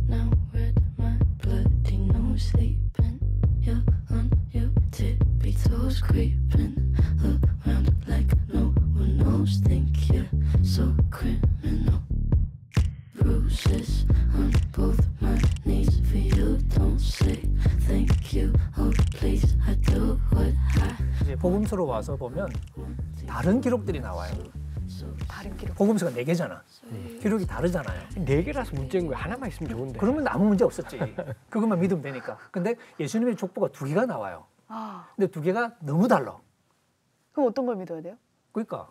now with my bloody nose sleeping. You're on your tippy toes, creeping around like no one knows. Think you're so criminal. Bruises on both my knees for you. Don't say thank you. Oh please, I do what I. 이제 복음서로 와서 보면 다른 기록들이 나와요. 다른 기록. 복음서가 4개잖아. 기록이 다르잖아요. 4개라서 문제인 거야. 하나만 있으면 좋은데. 그러면 아무 문제 없었지. 그것만 믿으면 되니까. 근데 예수님의 족보가 2개가 나와요. 아, 근데 2개가 너무 달라. 그럼 어떤 걸 믿어야 돼요? 그러니까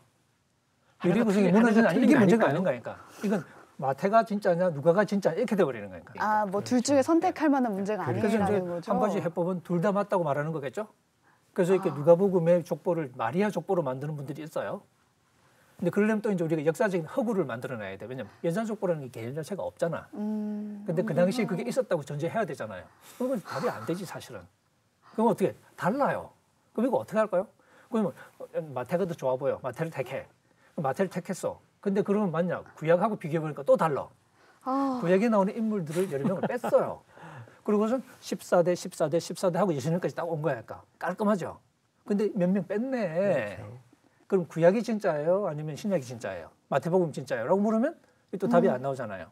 하나가 유리 구성이 틀린- 무너지는 하나가 이게 틀린 게 문제가 아닐까요? 아닌 거니까. 이건 마태가 진짜냐 누가가 진짜냐 이렇게 돼버리는 거니까. 아, 뭐 둘 중에 선택할 만한 문제가 그래서 이제 아니라는 거죠. 한 가지 해법은 둘 다 맞다고 말하는 거겠죠. 그래서 이렇게 누가복음의 족보를 마리아 족보로 만드는 분들이 있어요. 근데 그러려면 또 이제 우리가 역사적인 허구를 만들어놔야 돼. 왜냐면 연산 족보라는 게 개념 자체가 없잖아. 근데 그 당시에 그게 있었다고 전제해야 되잖아요. 그건 답이 안 되지 사실은. 그럼 어떻게 달라요? 그럼 이거 어떻게 할까요? 그러면 마태가 더 좋아 보여. 마태를 택해. 그럼 마태를 택했어. 근데 그러면 맞냐? 구약하고 비교해보니까 또 달라. 아, 구약에 나오는 인물들을 여러 명을 뺐어요. 그리고선 14대, 14대, 14대 하고 예수님까지 딱 온 거야. 깔끔하죠? 근데 몇 명 뺐네. 그렇죠. 그럼 구약이 진짜예요? 아니면 신약이 진짜예요? 마태복음 진짜예요? 라고 물으면 또 답이 안 나오잖아요.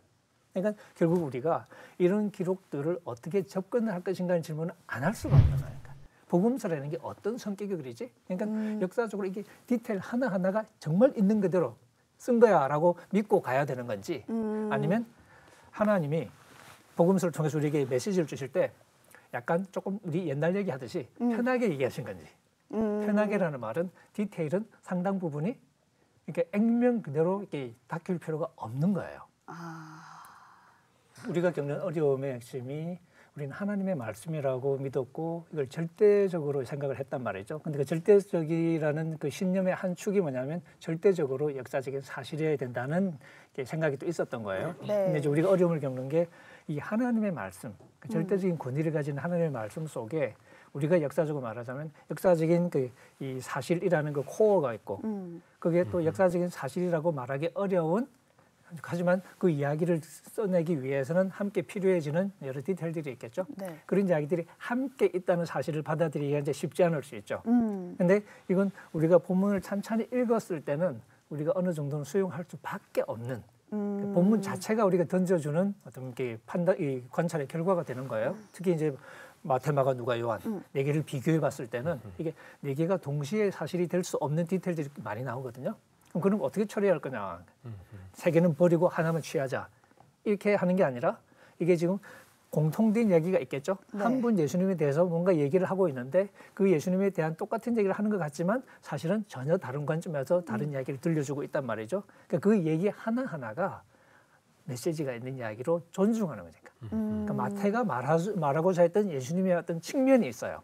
그러니까 결국 우리가 이런 기록들을 어떻게 접근을 할 것인가는 질문을 안 할 수가 없는 거예요. 복음서라는 게 어떤 성격이 그리지? 그러니까 역사적으로 이게 디테일 하나하나가 정말 있는 그대로 쓴 거야라고 믿고 가야 되는 건지 아니면 하나님이 복음서를 통해서 우리에게 메시지를 주실 때 약간 조금 우리 옛날 얘기하듯이 편하게 얘기하신 건지. 편하게라는 말은 디테일은 상당 부분이 이렇게 액면 그대로 이렇게 다킬 필요가 없는 거예요. 우리가 겪는 어려움의 핵심이 우리는 하나님의 말씀이라고 믿었고 이걸 절대적으로 생각을 했단 말이죠. 근데 그 절대적이라는 그 신념의 한 축이 뭐냐면 절대적으로 역사적인 사실이어야 된다는 생각이 또 있었던 거예요. 네. 근데 이제 우리가 어려움을 겪는 게 이 하나님의 말씀, 그 절대적인 권위를 가진 하나님의 말씀 속에 우리가 역사적으로 말하자면 역사적인 이 사실이라는 그 코어가 있고 그게 또 역사적인 사실이라고 말하기 어려운 하지만 그 이야기를 써내기 위해서는 함께 필요해지는 여러 디테일들이 있겠죠. 네. 그런 이야기들이 함께 있다는 사실을 받아들이기가 이제 쉽지 않을 수 있죠. 근데 이건 우리가 본문을 찬찬히 읽었을 때는 우리가 어느 정도는 수용할 수밖에 없는 본문 자체가 우리가 던져주는 어떤 게 판단, 이 관찰의 결과가 되는 거예요. 특히 이제 마태, 마가, 누가, 요한 네 개를 비교해 봤을 때는 이게 네 개가 동시에 사실이 될 수 없는 디테일들이 많이 나오거든요. 그럼 그럼 어떻게 처리할 거냐? 세 개는 버리고 하나만 취하자. 이렇게 하는 게 아니라 이게 지금 공통된 얘기가 있겠죠. 네. 한 분 예수님에 대해서 뭔가 얘기를 하고 있는데 그 예수님에 대한 똑같은 얘기를 하는 것 같지만 사실은 전혀 다른 관점에서 다른 이야기를 들려주고 있단 말이죠. 그러니까 그 얘기 하나하나가 메시지가 있는 이야기로 존중하는 거니까. 그러니까 마태가 말하고자 했던 예수님의 어떤 측면이 있어요.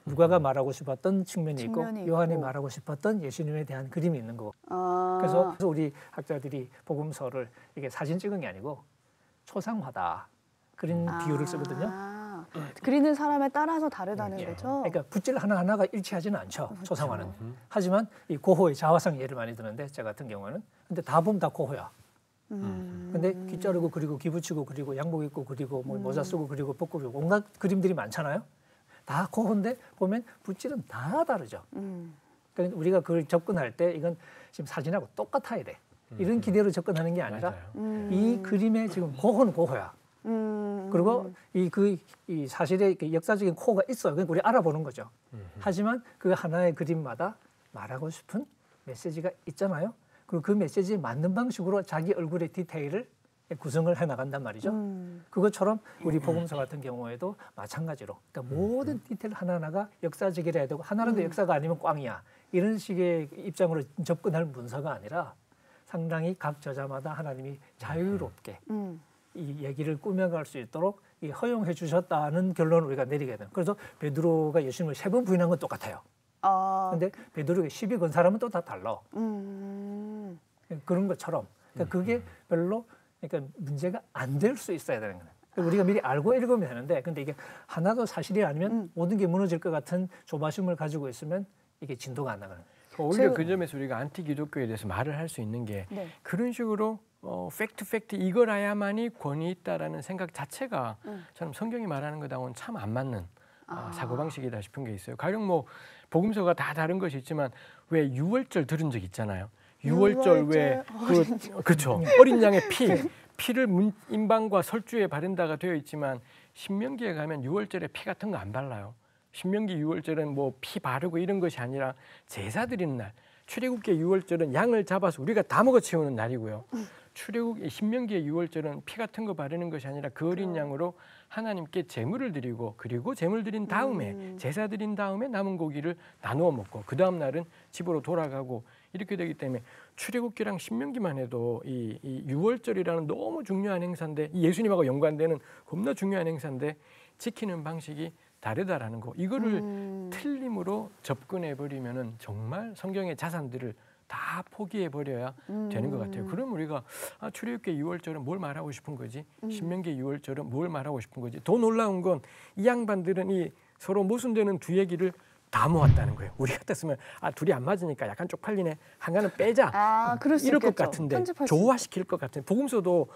누가가 말하고 싶었던 측면이 있고 측면이 요한이 있고. 말하고 싶었던 예수님에 대한 그림이 있는 거고. 아, 그래서 우리 학자들이 복음서를 이게 사진 찍은 게 아니고 초상화다. 그런 비유를 쓰거든요. 아, 그리는 사람에 따라서 다르다는 예. 거죠. 그러니까 붓질 하나하나가 일치하지는 않죠. 초상화는. 하지만 이 고호의 자화상 예를 많이 드는데 제 같은 경우는 근데 다 보면 다 고호야. 근데 귀 자르고 그리고 귀 붙이고 그리고 양복 입고 그리고 뭐 모자 쓰고 그리고 벗고 그리고 온갖 그림들이 많잖아요. 다 고호인데 보면 붓질은 다 다르죠. 그러니까 우리가 그걸 접근할 때 이건 지금 사진하고 똑같아야 돼. 이런 기대로 접근하는 게 아니라 이 그림의 지금 고호는 고호야. 그리고 이 사실의 역사적인 코어가 있어요. 그러니까 우리 알아보는 거죠. 하지만 그 하나의 그림마다 말하고 싶은 메시지가 있잖아요. 그리고 그 메시지에 맞는 방식으로 자기 얼굴의 디테일을 구성을 해 나간단 말이죠. 그것처럼 우리 복음서 같은 경우에도 마찬가지로 그러니까 모든 디테일 하나하나가 역사적이라 해도 하나라도 역사가 아니면 꽝이야. 이런 식의 입장으로 접근할 문서가 아니라 상당히 각 저자마다 하나님이 자유롭게 이 얘기를 꾸며갈 수 있도록 허용해 주셨다는 결론을 우리가 내리게 되는. 그래서 베드로가 예수님을 3번 부인한 건 똑같아요. 근데 베드로에게 시비 건 사람은 또 다 달라. 그런 것처럼 그러니까 그게 별로 그러니까 문제가 안 될 수 있어야 되는 거예요. 그러니까 우리가 미리 알고 읽으면 되는데 근데 이게 하나도 사실이 아니면 모든 게 무너질 것 같은 조바심을 가지고 있으면 이게 진도가 안 나가는 거예요. 오히려 그 점에서 우리가 안티 기독교에 대해서 말을 할 수 있는 게 네. 그런 식으로 팩트 이거라야만이 권위 있다라는 생각 자체가 저는 성경이 말하는 것하고는 참 안 맞는 사고방식이다 싶은 게 있어요. 가령 뭐 복음서가 다 다른 것이 있지만 왜 유월절 들은 적 있잖아요. 유월절 왜 그렇죠. 어린 양의 피를 인방과 설주에 바른다가 되어 있지만 신명기에 가면 유월절에 피 같은 거 안 발라요. 신명기 유월절은 뭐 피 바르고 이런 것이 아니라 제사 드리는 날. 출애굽기 유월절은 양을 잡아서 우리가 다 먹어 채우는 날이고요. 신명기의 유월절은 피 같은 거 바르는 것이 아니라 그 어린 양으로 하나님께 제물을 드리고 그리고 제물 드린 다음에 제사 드린 다음에 남은 고기를 나누어 먹고 그 다음 날은 집으로 돌아가고 이렇게 되기 때문에 출애굽기랑 신명기만 해도 이 유월절이라는 너무 중요한 행사인데 예수님하고 연관되는 겁나 중요한 행사인데 지키는 방식이 다르다라는 거. 이거를 틀림으로 접근해 버리면은 정말 성경의 자산들을 다 포기해 버려야 되는 것 같아요. 그럼 우리가 출애굽기 유월절은 뭘 말하고 싶은 거지? 신명기 유월절은 뭘 말하고 싶은 거지? 더 놀라운 건 이 양반들은 이 서로 모순되는 두 얘기를 다 모았다는 거예요. 우리 같았으면 둘이 안 맞으니까 약간 쪽팔리네. 한가는 빼자. 그럴 수 이럴 있겠죠. 것 같은데 편집할 조화시킬 것 같은. 복음서도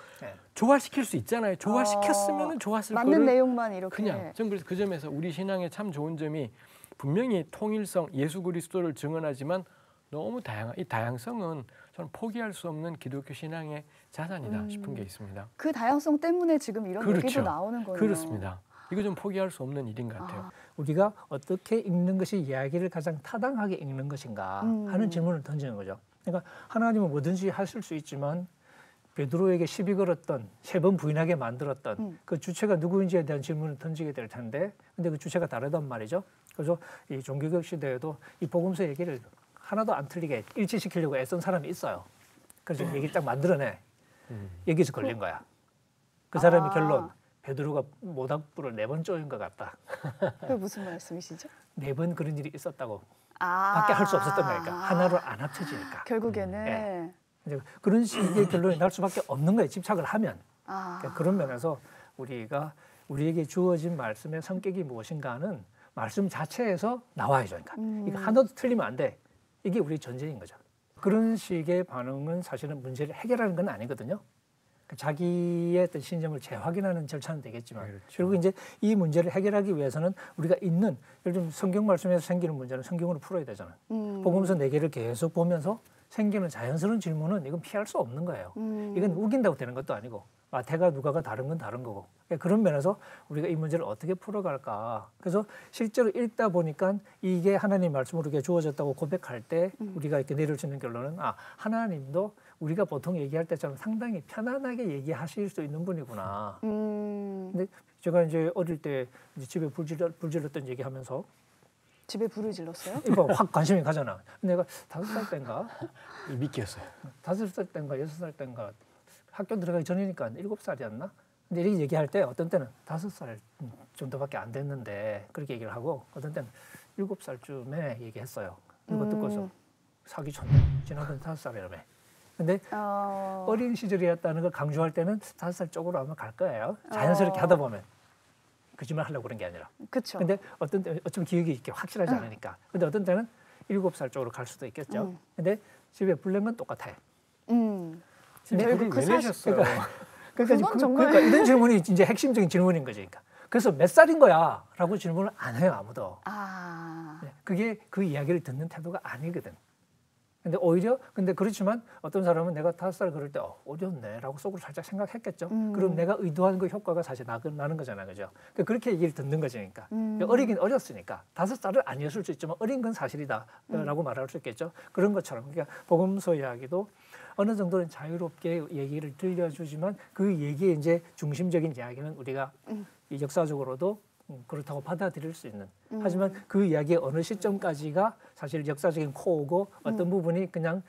조화시킬 수 있잖아요. 조화시켰으면은 좋았을 거를. 맞는 내용만 이렇게. 그냥 전 그래서 그 점에서 우리 신앙의 참 좋은 점이 분명히 통일성 예수 그리스도를 증언하지만 너무 이 다양성은 저는 포기할 수 없는 기독교 신앙의 자산이다 싶은 게 있습니다. 그 다양성 때문에 지금 이런 그렇죠. 얘기도 나오는 거예요. 그렇습니다. 이거 좀 포기할 수 없는 일인 것 같아요. 우리가 어떻게 읽는 것이 이야기를 가장 타당하게 읽는 것인가 하는 질문을 던지는 거죠. 그러니까 하나님은 뭐든지 하실 수 있지만 베드로에게 시비 걸었던 3번 부인하게 만들었던 그 주체가 누구인지에 대한 질문을 던지게 될 텐데 근데 그 주체가 다르단 말이죠. 그래서 이 종교개혁 시대에도 이 복음서 얘기를 하나도 안 틀리게 일치시키려고 애쓴 사람이 있어요. 그래서 얘기를 딱 만들어내. 여기서 걸린 거야. 그 사람의 결론. 베드로가 모닥불을 4번 쪼인 것 같다. 그게 무슨 말씀이시죠? 4번 그런 일이 있었다고. 밖에 할 수 없었던 거니까. 하나로 안 합쳐지니까. 결국에는. 이제 그런 식의 결론이 날 수밖에 없는 거예요. 집착을 하면. 그러니까 그런 면에서 우리에게 주어진 말씀의 성격이 무엇인가 하는 말씀 자체에서 나와야죠. 그러니까 이거 하나도 틀리면 안 돼. 이게 우리 전제인 거죠. 그런 식의 반응은 사실은 문제를 해결하는 건 아니거든요. 자기의 어떤 신념을 재확인하는 절차는 되겠지만 그렇죠. 결국 이제 이 문제를 해결하기 위해서는 우리가 있는 예를 들면 성경 말씀에서 생기는 문제는 성경으로 풀어야 되잖아요. 복음서 4개를 계속 보면서 생기는 자연스러운 질문은 이건 피할 수 없는 거예요. 이건 우긴다고 되는 것도 아니고 마태가 누가가 다른 건 다른 거고 그러니까 그런 면에서 우리가 이 문제를 어떻게 풀어갈까. 그래서 실제로 읽다 보니까 이게 하나님 말씀으로 이렇게 주어졌다고 고백할 때 우리가 이렇게 내릴 수 있는 결론은 하나님도 우리가 보통 얘기할 때처럼 상당히 편안하게 얘기하실 수 있는 분이구나. 근데 제가 이제 어릴 때 이제 집에 불 질렀던 얘기하면서 집에 불을 질렀어요? 이거 확 관심이 가잖아. 내가 5살 때인가? 미끼였어요. 5살 때인가 6살 때인가 학교 들어가기 전이니까 7살이었나? 근데 이렇게 얘기할 때 어떤 때는 5살 정도밖에 안 됐는데 그렇게 얘기를 하고 어떤 때는 7살쯤에 얘기했어요. 이거 듣고서 사기 쳤네. 지난번 5살이라며. 근데 어린 시절이었다는 걸 강조할 때는 5살 쪽으로 아마 갈 거예요. 자연스럽게 하다 보면. 거짓말 하려고 그런 게 아니라. 그렇죠. 근데 어떤 때 어쩌면 기억이 이렇게 확실하지 않으니까. 근데 어떤 때는 7살 쪽으로 갈 수도 있겠죠. 근데 집에 불낸 건 똑같아요. 근데 불을 왜 내셨어요? 그건 정말 그러니까 이런 질문이 이제 핵심적인 질문인 거지. 그러니까. 그래서 몇 살인 거야? 라고 질문을 안 해요, 아무도. 그게 그 이야기를 듣는 태도가 아니거든. 근데 오히려 그렇지만 어떤 사람은 내가 5살 그럴 때 어려웠네 라고 속으로 살짝 생각했겠죠. 그럼 내가 의도한 그 효과가 사실 나는 거잖아요. 그죠? 그렇게 얘기를 듣는 거지. 그러니까. 어리긴 어렸으니까 5살은 아니었을 수 있지만 어린 건 사실이다 라고 말할 수 있겠죠. 그런 것처럼 그러니까 복음서 이야기도 어느 정도는 자유롭게 얘기를 들려주지만 그 얘기의 이제 중심적인 이야기는 우리가 이 역사적으로도 그렇다고 받아들일 수 있는. 하지만 그 이야기의 어느 시점까지가 사실 역사적인 코어고 어떤 부분이 그냥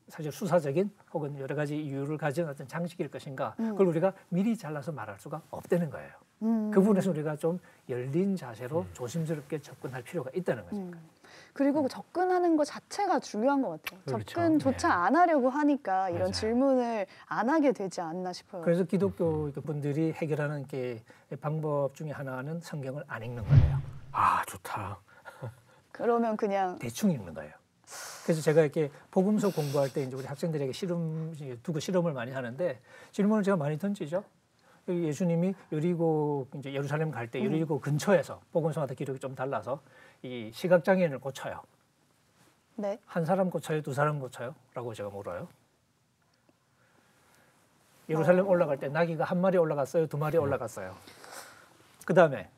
사실 수사적인 혹은 여러 가지 이유를 가진 어떤 장식일 것인가. 그걸 우리가 미리 잘라서 말할 수가 없다는 거예요. 그 부분에서 우리가 좀 열린 자세로 조심스럽게 접근할 필요가 있다는 거죠. 그리고 접근하는 것 자체가 중요한 것 같아요. 그렇죠. 접근조차 안 하려고 하니까 이런 맞아요. 질문을 안 하게 되지 않나 싶어요. 그래서 기독교 분들이 해결하는 게 방법 중에 하나는 성경을 안 읽는 거예요. 좋다. 그러면 그냥 대충 읽는 거예요. 그래서 제가 이렇게 복음서 공부할 때 이제 우리 학생들에게 두고 실험을 많이 하는데 질문을 제가 많이 던지죠. 예수님이 여리고 이제 예루살렘 갈 때 여리고 근처에서 복음서마다 기록이 좀 달라서 이 시각장애인을 고쳐요. 네. 한 사람 고쳐요, 두 사람 고쳐요? 라고 제가 물어요. 예루살렘 올라갈 때 나귀가 한 마리 올라갔어요, 두 마리 올라갔어요. 그 다음에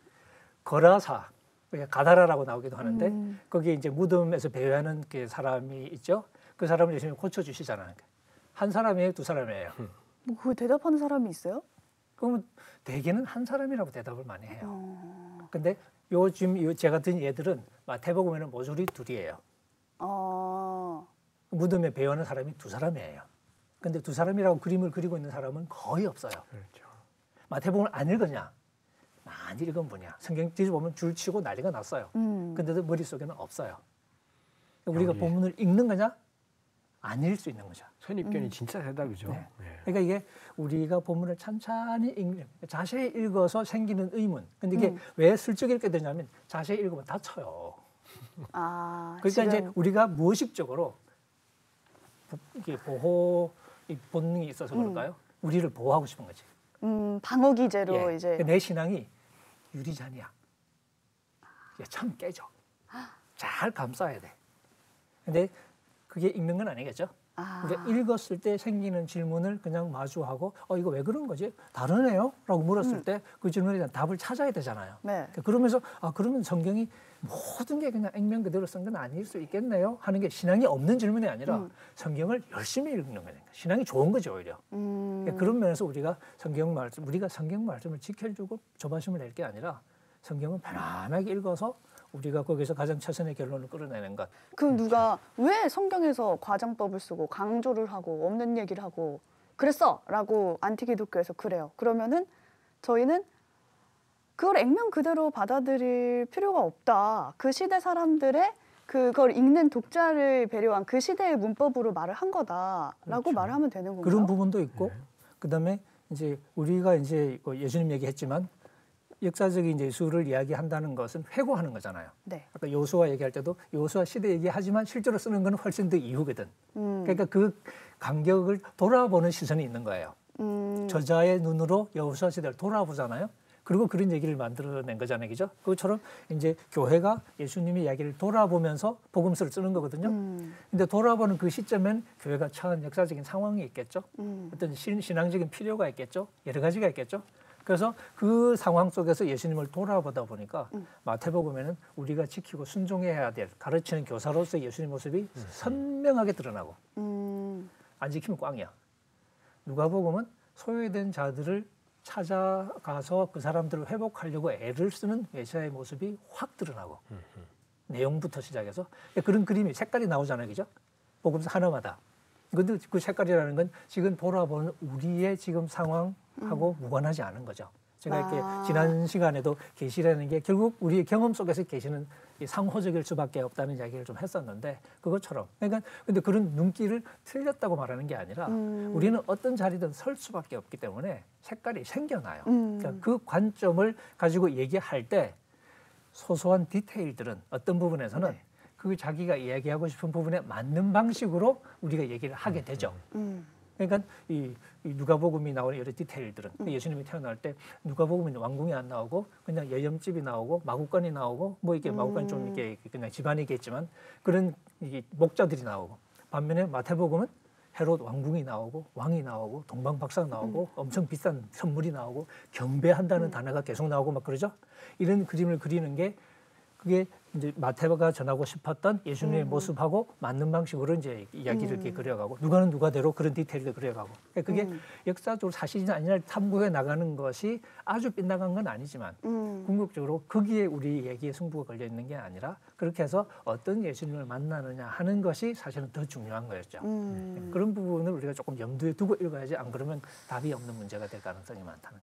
거라사, 가다라라고 나오기도 하는데 거기에 이제 무덤에서 배회하는 그 사람이 있죠. 그 사람을 예수님이 고쳐주시잖아요. 한 사람이에요, 두 사람이에요. 뭐 그걸 대답하는 사람이 있어요? 그러면 대개는 한 사람이라고 대답을 많이 해요. 근데 요즘 제가 든 얘들은 마태복음에는 모조리 둘이에요. 무덤에 배회하는 사람이 두 사람이에요. 근데 두 사람이라고 그림을 그리고 있는 사람은 거의 없어요. 그렇죠. 마태복음을 안 읽었냐? 많이 읽은 분이야. 성경 뒤집어보면 줄치고 난리가 났어요. 근데도 머릿속에는 없어요. 우리가 여기. 본문을 읽는 거냐? 안 읽을 수 있는 거죠. 선입견이 진짜 세다 그죠? 네. 네. 그러니까 이게 우리가 본문을 찬찬히 자세히 읽어서 생기는 의문. 근데 이게 왜 슬쩍 읽게 되냐면 자세히 읽으면 다쳐요. 그러니까 지금, 이제 우리가 무의식적으로 이게 보호 본능이 있어서 그럴까요? 우리를 보호하고 싶은 거지. 방어 기제로 예. 이제 내 신앙이 유리잔이야. 참 깨져. 잘 감싸야 돼. 근데 그게 읽는 건 아니겠죠? 우리가 읽었을 때 생기는 질문을 그냥 마주하고 이거 왜 그런 거지? 다르네요? 라고 물었을 때 그 질문에 대한 답을 찾아야 되잖아요. 네. 그러면서 그러면 성경이 모든 게 그냥 액면 그대로 쓴 건 아닐 수 있겠네요? 하는 게 신앙이 없는 질문이 아니라 성경을 열심히 읽는 거니까 신앙이 좋은 거죠 오히려. 그런 면에서 우리가 성경 말씀을 지켜주고 조바심을 낼 게 아니라 성경을 편안하게 읽어서 우리가 거기서 가장 최선의 결론을 끌어내는 것. 그럼 누가 왜 성경에서 과장법을 쓰고 강조를 하고 없는 얘기를 하고 그랬어? 라고 안티기독교에서 그래요. 그러면은 저희는 그걸 액면 그대로 받아들일 필요가 없다. 그 시대 사람들의 그걸 읽는 독자를 배려한 그 시대의 문법으로 말을 한 거다라고 그렇죠. 말을 하면 되는 건가요? 그런 부분도 있고 그다음에 이제 우리가 이제 예수님 얘기했지만 역사적인 이제 예수를 이야기한다는 것은 회고하는 거잖아요. 네. 아까 여호수아 얘기할 때도 여호수아 시대 얘기하지만 실제로 쓰는 건 훨씬 더 이후거든. 그러니까 그 간격을 돌아보는 시선이 있는 거예요. 저자의 눈으로 여호수아 시대를 돌아보잖아요. 그리고 그런 얘기를 만들어낸 거잖아요, 그죠? 그것처럼 이제 교회가 예수님의 이야기를 돌아보면서 복음서를 쓰는 거거든요. 근데 돌아보는 그 시점엔 교회가 처한 역사적인 상황이 있겠죠. 어떤 신앙적인 필요가 있겠죠. 여러 가지가 있겠죠. 그래서 그 상황 속에서 예수님을 돌아보다 보니까 마태복음에는 우리가 지키고 순종해야 될 가르치는 교사로서의 예수님 모습이 선명하게 드러나고 안 지키면 꽝이야. 누가복음은 소외된 자들을 찾아가서 그 사람들을 회복하려고 애를 쓰는 메시아의 모습이 확 드러나고 내용부터 시작해서 그런 그림이 색깔이 나오잖아요, 그죠? 복음서 하나마다. 근데 그 색깔이라는 건 지금 돌아보는 우리의 지금 상황하고 무관하지 않은 거죠. 제가 이렇게 지난 시간에도 계시라는 게 결국 우리의 경험 속에서 계시는 이 상호적일 수밖에 없다는 이야기를 좀 했었는데 그것처럼 그러니까 근데 그런 눈길을 틀렸다고 말하는 게 아니라 우리는 어떤 자리든 설 수밖에 없기 때문에 색깔이 생겨나요. 그러니까 그 관점을 가지고 얘기할 때 소소한 디테일들은 어떤 부분에서는 그 자기가 이야기하고 싶은 부분에 맞는 방식으로 우리가 얘기를 하게 되죠. 그러니까 이 누가복음이 나오는 여러 디테일들은 예수님이 태어날 때 누가복음은 왕궁이 안 나오고 그냥 여염집이 나오고 마구간이 나오고 뭐 이게 마구간이 좀 이게 그냥 집안이겠지만 그런 이게 목자들이 나오고 반면에 마태복음은 헤롯 왕궁이 나오고 왕이 나오고 동방박사가 나오고 엄청 비싼 선물이 나오고 경배한다는 단어가 계속 나오고 막 그러죠. 이런 그림을 그리는 게 그게 이제 마태가 전하고 싶었던 예수님의 모습하고 맞는 방식으로 이제 이야기를 이렇게 그려가고 누가는 누가대로 그런 디테일을 그려가고 그게 역사적으로 사실이냐 아니냐를 탐구해 나가는 것이 아주 빗나간 건 아니지만 궁극적으로 거기에 우리 얘기의 승부가 걸려 있는 게 아니라 그렇게 해서 어떤 예수님을 만나느냐 하는 것이 사실은 더 중요한 거였죠. 그런 부분을 우리가 조금 염두에 두고 읽어야지 안 그러면 답이 없는 문제가 될 가능성이 많다는